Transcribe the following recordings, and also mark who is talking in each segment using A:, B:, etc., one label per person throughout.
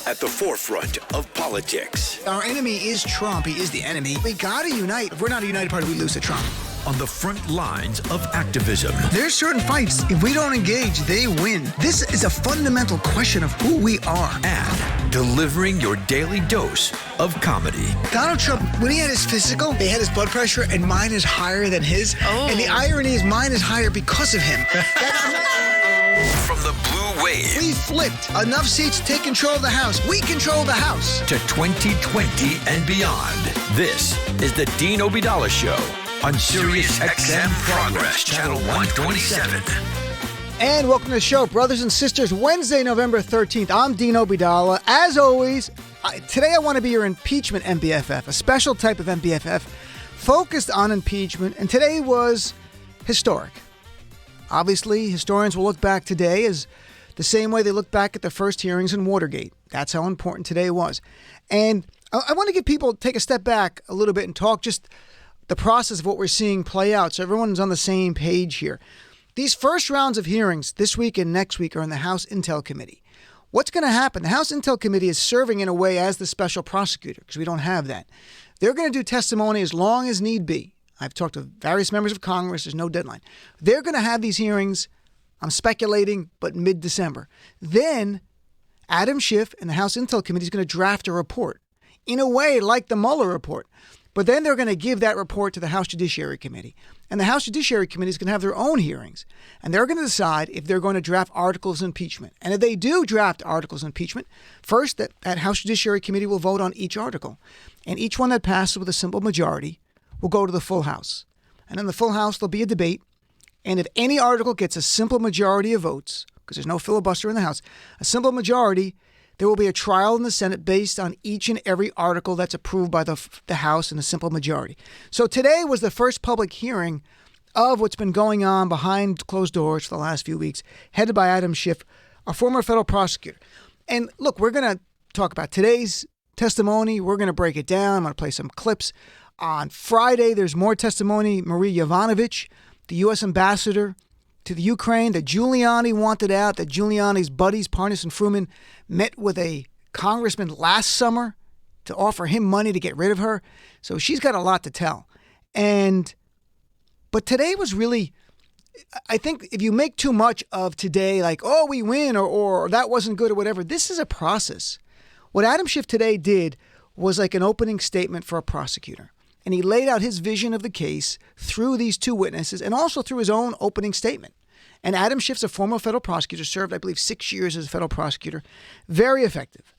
A: at the forefront of politics.
B: Our enemy is Trump. He is the enemy. We got to unite. If we're not a united party, we lose to Trump.
A: On the front lines of activism.
B: There's certain fights, if we don't engage, they win. This is a fundamental question of who we are.
A: And delivering your daily dose of comedy.
B: Donald Trump, when he had his physical, they had his blood pressure, and mine is higher than his. Oh. And the irony is mine is higher because of him.
A: From the blue wave.
B: We flipped. Enough seats to take control of the House. We control the House.
A: To 2020 and beyond. This is the Dean Obeidallah Show on Sirius XM Progress, Channel 127.
B: And welcome to the show, brothers and sisters. Wednesday, November 13th. I'm Dean Obeidallah. As always, today I want to be your impeachment MBFF, a special type of MBFF focused on impeachment. And today was historic. Obviously, historians will look back today as the same way they look back at the first hearings in Watergate. That's how important today was. And I want to get people take a step back a little bit and talk just the process of what we're seeing play out so everyone's on the same page here. These first rounds of hearings this week and next week are in the House Intel Committee. What's going to happen? The House Intel Committee is serving in a way as the special prosecutor because we don't have that. They're going to do testimony as long as need be. I've talked to various members of Congress. There's no deadline. They're going to have these hearings, I'm speculating, but mid-December. Then Adam Schiff and the House Intel Committee is going to draft a report in a way like the Mueller report. But then they're going to give that report to the House Judiciary Committee. And the House Judiciary Committee is going to have their own hearings. And they're going to decide if they're going to draft articles of impeachment. And if they do draft articles of impeachment, first that House Judiciary Committee will vote on each article. And each one that passes with a simple majority will go to the full House. And in the full House, there'll be a debate. And if any article gets a simple majority of votes, because there's no filibuster in the House, a simple majority, there will be a trial in the Senate based on each and every article that's approved by the House in a simple majority. So today was the first public hearing of what's been going on behind closed doors for the last few weeks, headed by Adam Schiff, a former federal prosecutor. And look, we're going to talk about today's testimony. We're going to break it down. I'm going to play some clips. On Friday, there's more testimony. Marie Yovanovitch, the U.S. ambassador to the Ukraine that Giuliani wanted out, that Giuliani's buddies, Parnas and Fruman, met with a congressman last summer to offer him money to get rid of her. So she's got a lot to tell. But today was really, I think if you make too much of today, like, oh, we win or that wasn't good or whatever, this is a process. What Adam Schiff today did was like an opening statement for a prosecutor. And he laid out his vision of the case through these two witnesses and also through his own opening statement. And Adam Schiff's a former federal prosecutor, served, I believe, 6 years as a federal prosecutor. Very effective.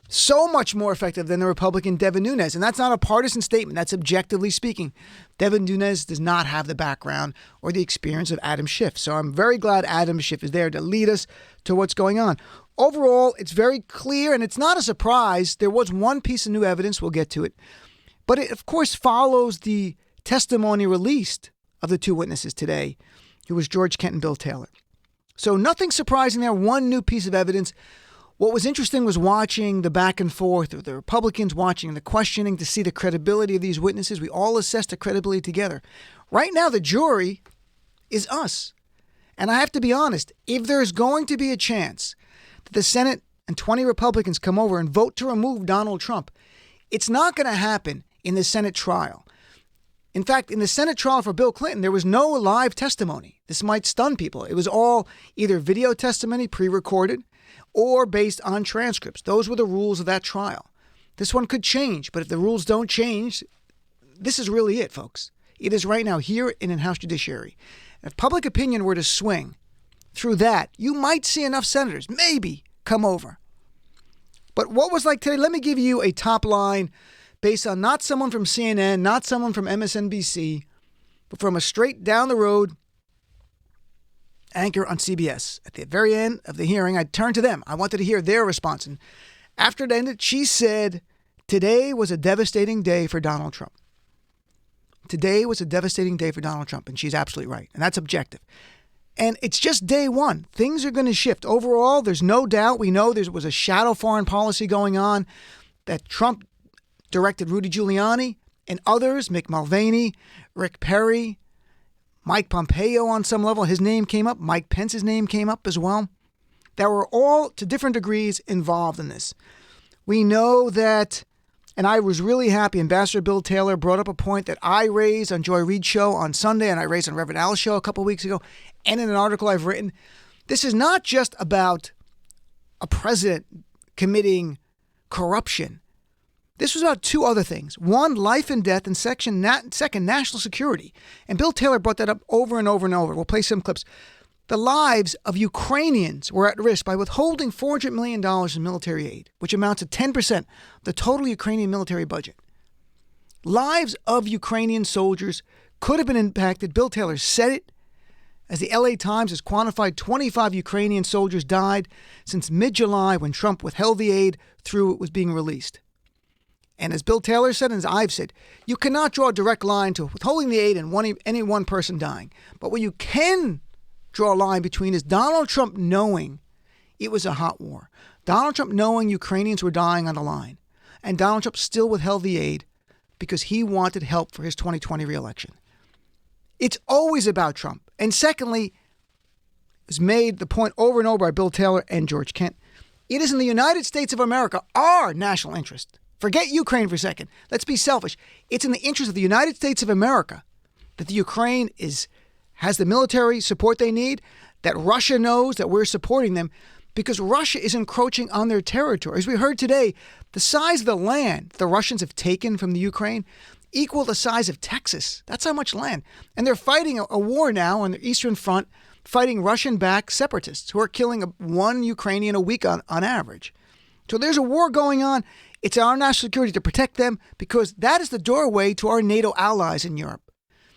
B: So much more effective than the Republican Devin Nunes. And that's not a partisan statement. That's objectively speaking. Devin Nunes does not have the background or the experience of Adam Schiff. So I'm very glad Adam Schiff is there to lead us to what's going on. Overall, it's very clear, and it's not a surprise. There was one piece of new evidence. We'll get to it. But it, of course, follows the testimony released of the two witnesses today, who was George Kent and Bill Taylor. So nothing surprising there. One new piece of evidence. What was interesting was watching the back and forth of the Republicans, watching the questioning to see the credibility of these witnesses. We all assess the credibility together. Right now, the jury is us. And I have to be honest, if there's going to be a chance that the Senate and 20 Republicans come over and vote to remove Donald Trump, it's not going to happen in the Senate trial. In fact, in the Senate trial for Bill Clinton, there was no live testimony. This might stun people. It was all either video testimony, pre-recorded, or based on transcripts. Those were the rules of that trial. This one could change, but if the rules don't change, this is really it, folks. It is right now here in House Judiciary. If public opinion were to swing through that, you might see enough senators, maybe, come over. But what was like today? Let me give you a top line based on not someone from CNN, not someone from MSNBC, but from a straight down the road anchor on CBS. At the very end of the hearing, I turned to them. I wanted to hear their response. And after it ended, she said, today was a devastating day for Donald Trump. Today was a devastating day for Donald Trump. And she's absolutely right. And that's objective. And it's just day one. Things are going to shift. Overall, there's no doubt. We know there was a shadow foreign policy going on, that Trump directed Rudy Giuliani and others, Mick Mulvaney, Rick Perry, Mike Pompeo on some level. His name came up. Mike Pence's name came up as well. That were all, to different degrees, involved in this. We know that, and I was really happy, Ambassador Bill Taylor brought up a point that I raised on Joy Reid's show on Sunday, and I raised on Reverend Al's show a couple of weeks ago, and in an article I've written. This is not just about a president committing corruption. This was about two other things. One, life and death, and second, national security. And Bill Taylor brought that up over and over and over. We'll play some clips. The lives of Ukrainians were at risk by withholding $400 million in military aid, which amounts to 10% of the total Ukrainian military budget. Lives of Ukrainian soldiers could have been impacted. Bill Taylor said it. As the LA Times has quantified, 25 Ukrainian soldiers died since mid-July when Trump withheld the aid through it was being released. And as Bill Taylor said, and as I've said, you cannot draw a direct line to withholding the aid and any one person dying. But what you can draw a line between is Donald Trump knowing it was a hot war. Donald Trump knowing Ukrainians were dying on the line. And Donald Trump still withheld the aid because he wanted help for his 2020 reelection. It's always about Trump. And secondly, it was made the point over and over by Bill Taylor and George Kent. It is in the United States of America, our national interest. Forget Ukraine for a second. Let's be selfish. It's in the interest of the United States of America that the Ukraine has the military support they need, that Russia knows that we're supporting them because Russia is encroaching on their territory. As we heard today, the size of the land the Russians have taken from the Ukraine equal the size of Texas. That's how much land. And they're fighting a war now on the Eastern Front, fighting Russian-backed separatists who are killing one Ukrainian a week on average. So there's a war going on. It's our national security to protect them because that is the doorway to our NATO allies in Europe.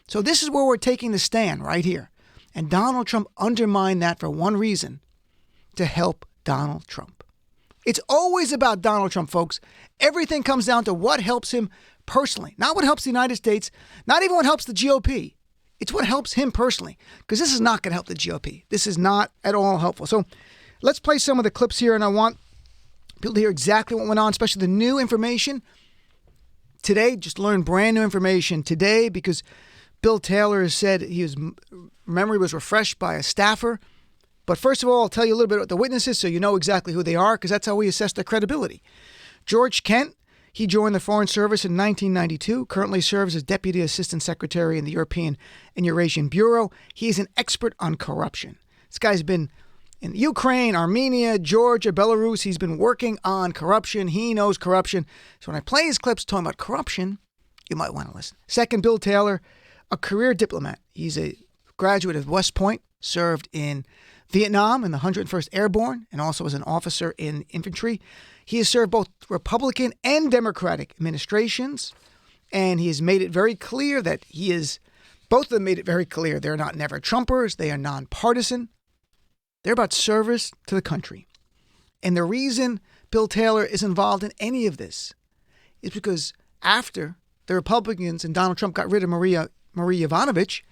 B: So this is where we're taking the stand right here. And Donald Trump undermined that for one reason, to help Donald Trump. It's always about Donald Trump, folks. Everything comes down to what helps him personally, not what helps the United States, not even what helps the GOP. It's what helps him personally, because this is not going to help the GOP. This is not at all helpful. So let's play some of the clips here, and I want people to hear exactly what went on, especially the new information. Today, just learned brand new information today because Bill Taylor has said his memory was refreshed by a staffer. But first of all, I'll tell you a little bit about the witnesses so you know exactly who they are, because that's how we assess their credibility. George Kent, he joined the Foreign Service in 1992, currently serves as Deputy Assistant Secretary in the European and Eurasian Bureau. He is an expert on corruption. This guy's been in Ukraine, Armenia, Georgia, Belarus. He's been working on corruption. He knows corruption. So when I play his clips talking about corruption, you might want to listen. Second, Bill Taylor, a career diplomat. He's a graduate of West Point, served in Vietnam in the 101st Airborne, and also as an officer in infantry. He has served both Republican and Democratic administrations, and he has made it very clear that both of them made it very clear they're not never Trumpers, they are nonpartisan. They're about service to the country. And the reason Bill Taylor is involved in any of this is because after the Republicans and Donald Trump got rid of Marie Yovanovitch,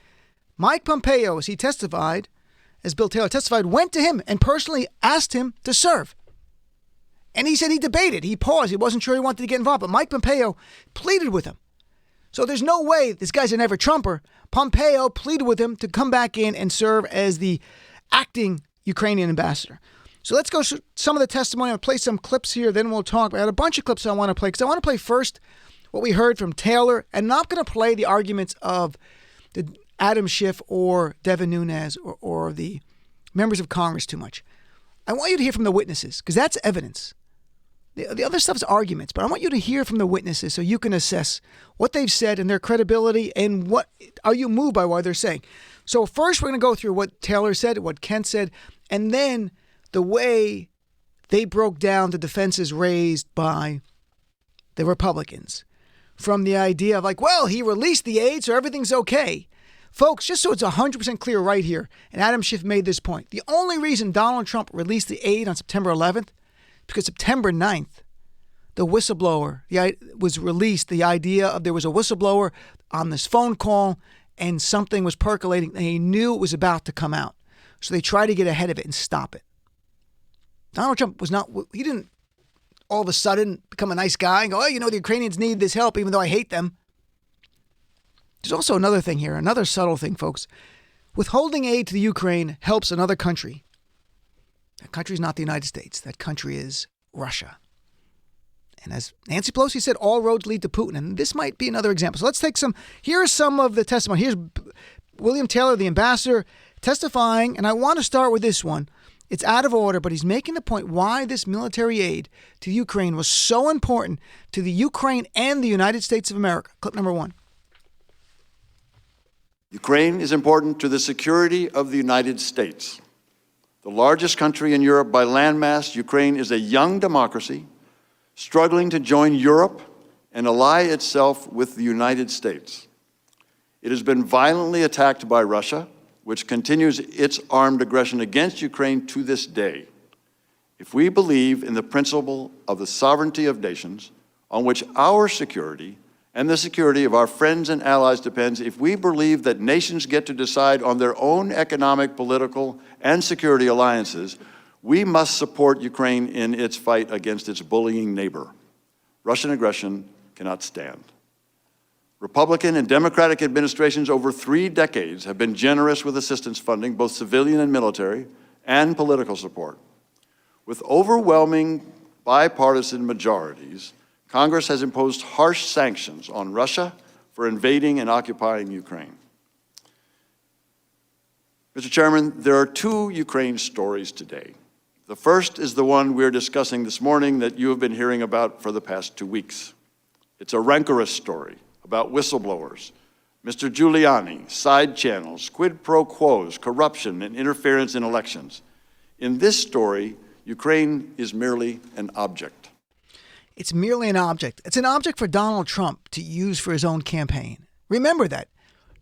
B: Mike Pompeo, as Bill Taylor testified, went to him and personally asked him to serve. And he said he debated. He paused. He wasn't sure he wanted to get involved. But Mike Pompeo pleaded with him. So there's no way this guy's a never Trumper. Pompeo pleaded with him to come back in and serve as the acting Ukrainian ambassador. So let's go through some of the testimony. I'll play some clips here. Then we'll talk. I had a bunch of clips I want to play because I want to play first what we heard from Taylor. And not going to play the arguments of the Adam Schiff or Devin Nunes or the members of Congress too much. I want you to hear from the witnesses because that's evidence. The other stuff's arguments, but I want you to hear from the witnesses so you can assess what they've said and their credibility and what are you moved by what they're saying. So first we're going to go through what Taylor said, what Kent said, and then the way they broke down the defenses raised by the Republicans from the idea of well, he released the aid, so everything's okay. Folks, just so it's 100% clear right here, and Adam Schiff made this point, the only reason Donald Trump released the aid on September 11th because September 9th, the whistleblower was released. The idea of there was a whistleblower on this phone call and something was percolating and he knew it was about to come out. So they tried to get ahead of it and stop it. Donald Trump he didn't all of a sudden become a nice guy and go, the Ukrainians need this help even though I hate them. There's also another thing here, another subtle thing, folks. Withholding aid to the Ukraine helps another country. That country is not the United States. That country is Russia. And as Nancy Pelosi said, all roads lead to Putin. And this might be another example. So let's take here's some of the testimony. Here's William Taylor, the ambassador, testifying. And I want to start with this one. It's out of order, but he's making the point why this military aid to Ukraine was so important to the Ukraine and the United States of America. Clip number 1.
C: Ukraine is important to the security of the United States. The largest country in Europe by landmass, Ukraine is a young democracy struggling to join Europe and ally itself with the United States. It has been violently attacked by Russia, which continues its armed aggression against Ukraine to this day. If we believe in the principle of the sovereignty of nations, on which our security and the security of our friends and allies depends, if we believe that nations get to decide on their own economic, political, and security alliances, we must support Ukraine in its fight against its bullying neighbor. Russian aggression cannot stand. Republican and Democratic administrations over 3 decades have been generous with assistance funding, both civilian and military, and political support. With overwhelming bipartisan majorities, Congress has imposed harsh sanctions on Russia for invading and occupying Ukraine. Mr. Chairman, there are 2 Ukraine stories today. The first is the one we're discussing this morning that you have been hearing about for the past 2 weeks. It's a rancorous story about whistleblowers, Mr. Giuliani, side channels, quid pro quos, corruption, and interference in elections. In this story, Ukraine is merely an object.
B: It's merely an object. It's an object for Donald Trump to use for his own campaign. Remember that.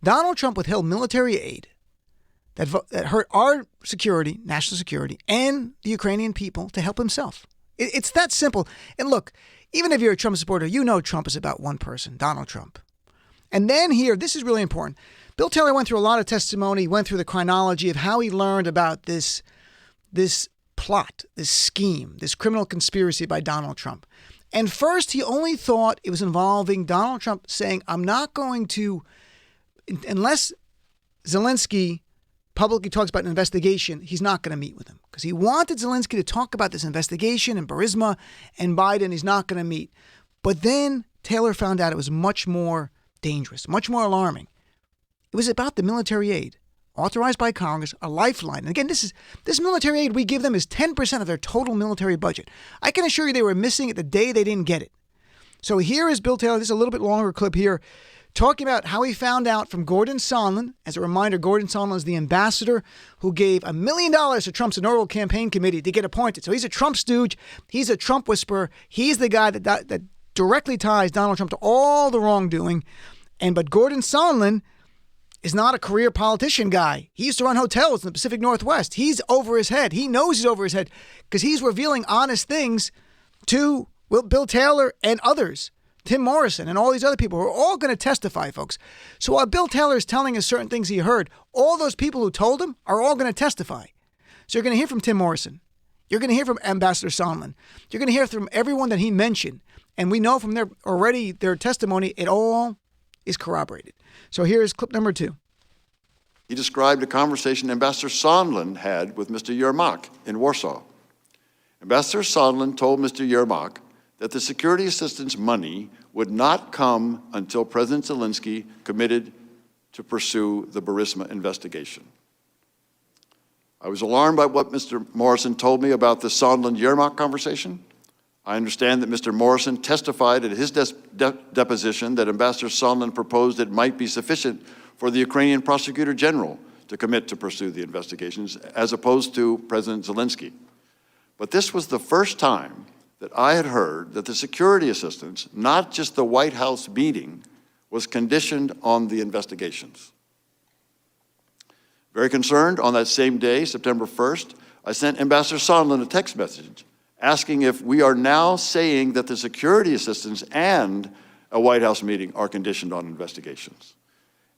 B: Donald Trump withheld military aid that hurt our security, national security, and the Ukrainian people to help himself. It's that simple. And look, even if you're a Trump supporter, you know Trump is about one person, Donald Trump. And then here, this is really important. Bill Taylor went through a lot of testimony, went through the chronology of how he learned about this plot, this scheme, this criminal conspiracy by Donald Trump. And first, he only thought it was involving Donald Trump saying, I'm not going to, unless Zelensky publicly talks about an investigation, he's not going to meet with him. Because he wanted Zelensky to talk about this investigation and Burisma and Biden. He's not going to meet. But then Taylor found out it was much more dangerous, much more alarming. It was about the military aid authorized by Congress, a lifeline. And again, this military aid we give them is 10% of their total military budget. I can assure you they were missing it the day they didn't get it. So here is Bill Taylor. This is a little bit longer clip here, talking about how he found out from Gordon Sondland. As a reminder, Gordon Sondland is the ambassador who gave $1 million to Trump's inaugural campaign committee to get appointed. So he's a Trump stooge. He's a Trump whisperer. He's the guy that directly ties Donald Trump to all the wrongdoing. But Gordon Sondland is not a career politician guy. He used to run hotels in the Pacific Northwest. He's over his head. He knows he's over his head because he's revealing honest things to Bill Taylor and others, Tim Morrison and all these other people who are all going to testify, folks. So while Bill Taylor is telling us certain things he heard, all those people who told him are all going to testify. So you're going to hear from Tim Morrison. You're going to hear from Ambassador Sondland. You're going to hear from everyone that he mentioned. And we know from their testimony, it all is corroborated. So here's clip number 2.
C: He described a conversation Ambassador Sondland had with Mr. Yermak in Warsaw. Ambassador Sondland told Mr. Yermak that the security assistance money would not come until President Zelensky committed to pursue the Burisma investigation. I was alarmed by what Mr. Morrison told me about the Sondland-Yermak conversation. I understand that Mr. Morrison testified at his deposition that Ambassador Sondland proposed it might be sufficient for the Ukrainian Prosecutor General to commit to pursue the investigations, as opposed to President Zelensky. But this was the first time that I had heard that the security assistance, not just the White House meeting, was conditioned on the investigations. Very concerned, on that same day, September 1st, I sent Ambassador Sondland a text message asking if we are now saying that the security assistance and a White House meeting are conditioned on investigations.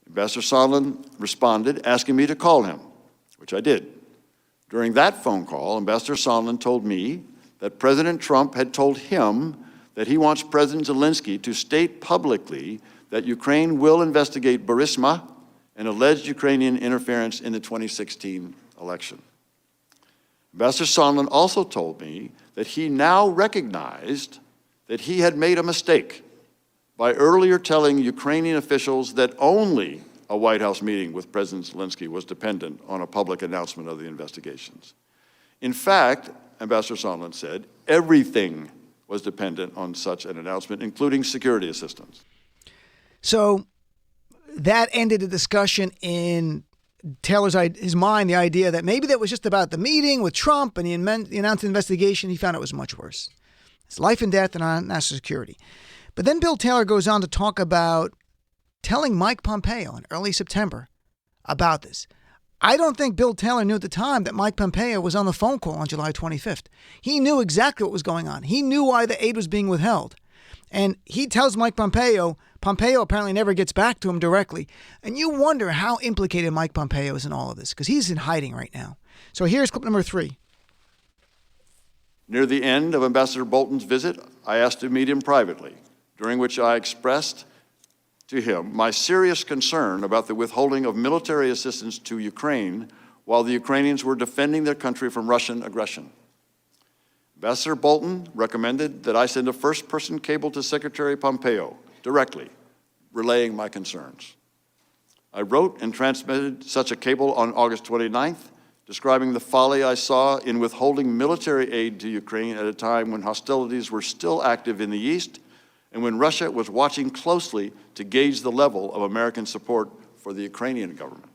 C: Ambassador Sondland responded, asking me to call him, which I did. During that phone call, Ambassador Sondland told me that President Trump had told him that he wants President Zelensky to state publicly that Ukraine will investigate Burisma and alleged Ukrainian interference in the 2016 election. Ambassador Sondland also told me that he now recognized that he had made a mistake by earlier telling Ukrainian officials that only a White House meeting with President Zelensky was dependent on a public announcement of the investigations. In fact, Ambassador Sondland said, everything was dependent on such an announcement, including security assistance.
B: So that ended the discussion in Taylor's his mind, the idea that maybe that was just about the meeting with Trump and he announced the investigation. He found it was much worse. It's life and death and on national security. But then Bill Taylor goes on to talk about telling Mike Pompeo in early September about this. I don't think Bill Taylor knew at the time that Mike Pompeo was on the phone call on July 25th. He knew exactly what was going on. He knew why the aid was being withheld. And he tells Mike Pompeo. Pompeo apparently never gets back to him directly. And you wonder how implicated Mike Pompeo is in all of this, because he's in hiding right now. So here's clip number 3.
C: Near the end of Ambassador Bolton's visit, I asked to meet him privately, during which I expressed to him my serious concern about the withholding of military assistance to Ukraine while the Ukrainians were defending their country from Russian aggression. Ambassador Bolton recommended that I send a first-person cable to Secretary Pompeo directly, relaying my concerns. I wrote and transmitted such a cable on August 29th, describing the folly I saw in withholding military aid to Ukraine at a time when hostilities were still active in the East and when Russia was watching closely to gauge the level of American support for the Ukrainian government.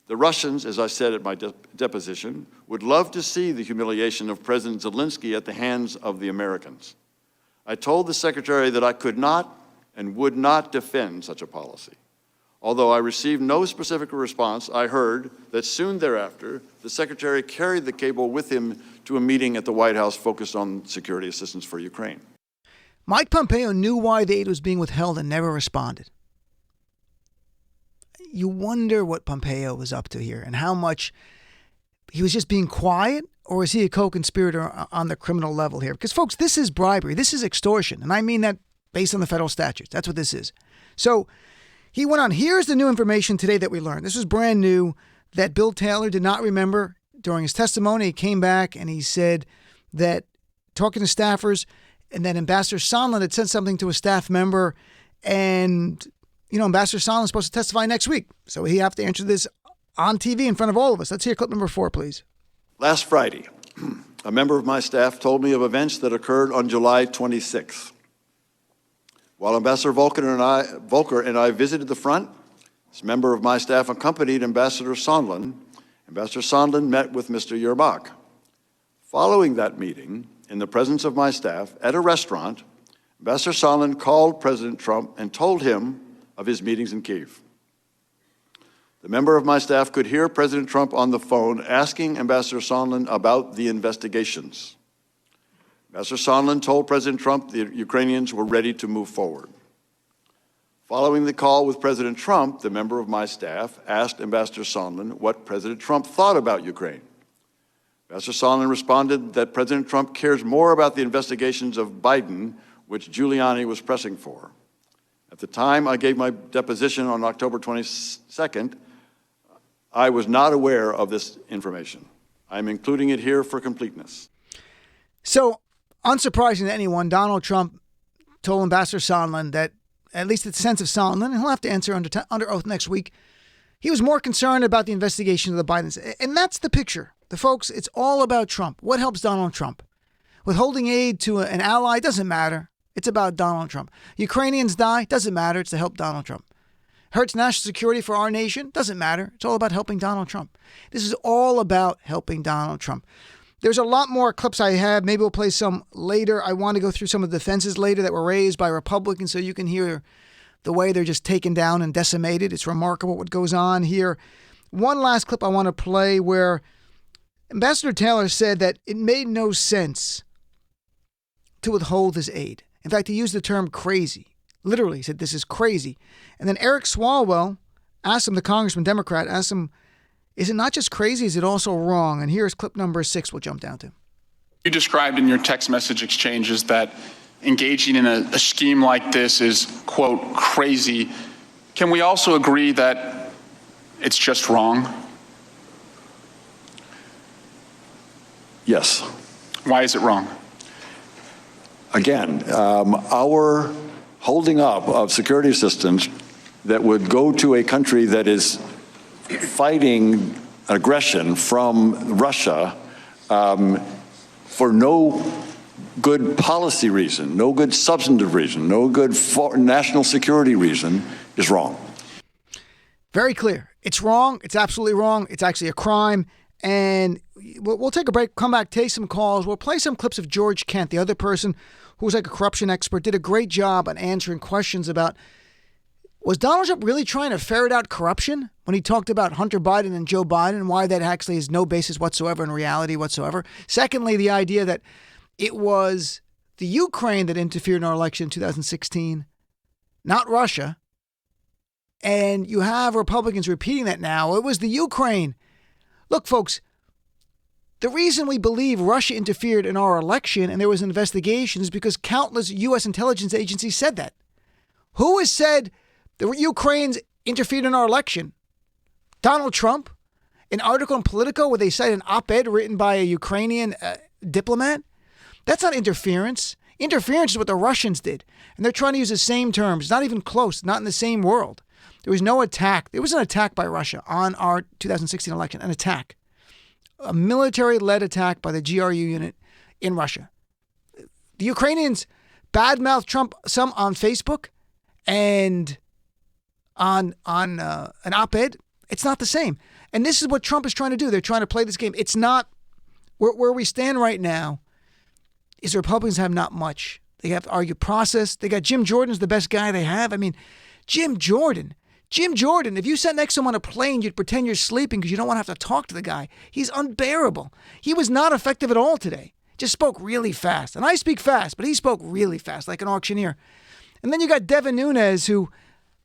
C: The Russians, as I said at my deposition, would love to see the humiliation of President Zelensky at the hands of the Americans. I told the Secretary that I could not and would not defend such a policy. Although I received no specific response, I heard that soon thereafter, the Secretary carried the cable with him to a meeting at the White House focused on security assistance for Ukraine.
B: Mike Pompeo knew why the aid was being withheld and never responded. You wonder what Pompeo was up to here and how much he was just being quiet, or is he a co-conspirator on the criminal level here? Because, folks, this is bribery. This is extortion. And I mean that based on the federal statutes. That's what this is. So he went on. Here's the new information today that we learned. This was brand new that Bill Taylor did not remember during his testimony. He came back and he said that talking to staffers and that Ambassador Sondland had sent something to a staff member and, Ambassador Sondland is supposed to testify next week. So he have to answer this on TV in front of all of us. Let's hear clip number 4, please.
C: Last Friday, a member of my staff told me of events that occurred on July 26th. While Ambassador Volker and I visited the front, this member of my staff accompanied Ambassador Sondland. Ambassador Sondland met with Mr. Yermak. Following that meeting, in the presence of my staff, at a restaurant, Ambassador Sondland called President Trump and told him of his meetings in Kyiv. The member of my staff could hear President Trump on the phone asking Ambassador Sondland about the investigations. Ambassador Sondland told President Trump the Ukrainians were ready to move forward. Following the call with President Trump, the member of my staff asked Ambassador Sondland what President Trump thought about Ukraine. Ambassador Sondland responded that President Trump cares more about the investigations of Biden, which Giuliani was pressing for. At the time I gave my deposition on October 22nd, I was not aware of this information. I'm including it here for completeness.
B: So, unsurprising to anyone, Donald Trump told Ambassador Sondland that, at least it's the sense of Sondland, and he'll have to answer under oath next week, he was more concerned about the investigation of the Bidens. And that's the picture. The folks, it's all about Trump. What helps Donald Trump? Withholding aid to an ally doesn't matter. It's about Donald Trump. Ukrainians die, doesn't matter. It's to help Donald Trump. Hurts national security for our nation, doesn't matter. It's all about helping Donald Trump. This is all about helping Donald Trump. There's a lot more clips I have. Maybe we'll play some later. I want to go through some of the defenses later that were raised by Republicans so you can hear the way they're just taken down and decimated. It's remarkable what goes on here. One last clip I want to play where Ambassador Taylor said that it made no sense to withhold his aid. In fact, he used the term crazy. Literally, he said, this is crazy. And then Eric Swalwell asked him, the congressman, Democrat, asked him, is it not just crazy, is it also wrong? And here's clip number 6 we'll jump down to.
D: You described in your text message exchanges that engaging in a scheme like this is, quote, crazy. Can we also agree that it's just wrong?
C: Yes.
D: Why is it wrong?
C: again, our holding up of security assistance that would go to a country that is fighting aggression from Russia for no good policy reason, no good substantive reason, no good national security reason is wrong.
B: Very clear. It's wrong. It's absolutely wrong. It's actually a crime. And we'll take a break, come back, take some calls. We'll play some clips of George Kent, the other person who was like a corruption expert, did a great job on answering questions about, was Donald Trump really trying to ferret out corruption when he talked about Hunter Biden and Joe Biden and why that actually has no basis whatsoever in reality whatsoever? Secondly, the idea that it was the Ukraine that interfered in our election in 2016, not Russia. And you have Republicans repeating that now. It was the Ukraine. Look, folks, the reason we believe Russia interfered in our election and there was an investigation is because countless U.S. intelligence agencies said that. Who has said the Ukrainians interfered in our election? Donald Trump? An article in Politico where they cite an op-ed written by a Ukrainian diplomat? That's not interference. Interference is what the Russians did. And they're trying to use the same terms. Not even close. Not in the same world. There was no attack. There was an attack by Russia on our 2016 election. An attack. A military-led attack by the GRU unit in Russia. The Ukrainians badmouthed Trump some on Facebook and on an op-ed. It's not the same. And this is what Trump is trying to do. They're trying to play this game. It's not where we stand right now is the Republicans have not much. They have to argue process. They got Jim Jordan's the best guy they have. I mean, Jim Jordan, if you sat next to him on a plane, you'd pretend you're sleeping because you don't want to have to talk to the guy. He's unbearable. He was not effective at all today. Just spoke really fast. And I speak fast, but he spoke really fast, like an auctioneer. And then you got Devin Nunes, who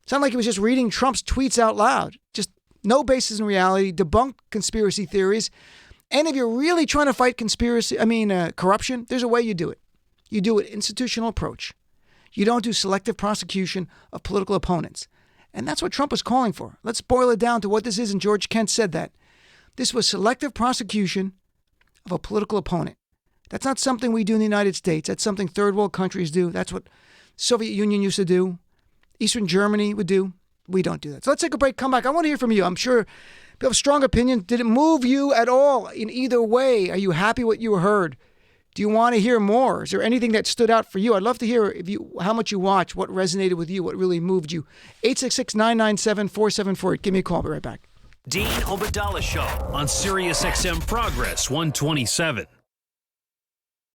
B: sounded like he was just reading Trump's tweets out loud. Just no basis in reality, debunked conspiracy theories. And if you're really trying to fight corruption, there's a way you do it. You do an institutional approach. You don't do selective prosecution of political opponents. And that's what Trump was calling for. Let's boil it down to what this is, and George Kent said that. This was selective prosecution of a political opponent. That's not something we do in the United States. That's something third world countries do. That's what Soviet Union used to do. Eastern Germany would do. We don't do that. So let's take a break, come back. I want to hear from you. I'm sure you have strong opinions. Did it move you at all in either way? Are you happy what you heard? Do you want to hear more? Is there anything that stood out for you? I'd love to hear how much you watch, what resonated with you, what really moved you. 866-997-4748. Give me a call. I'll be right back.
E: Dean Obadala Show on Sirius XM Progress 127.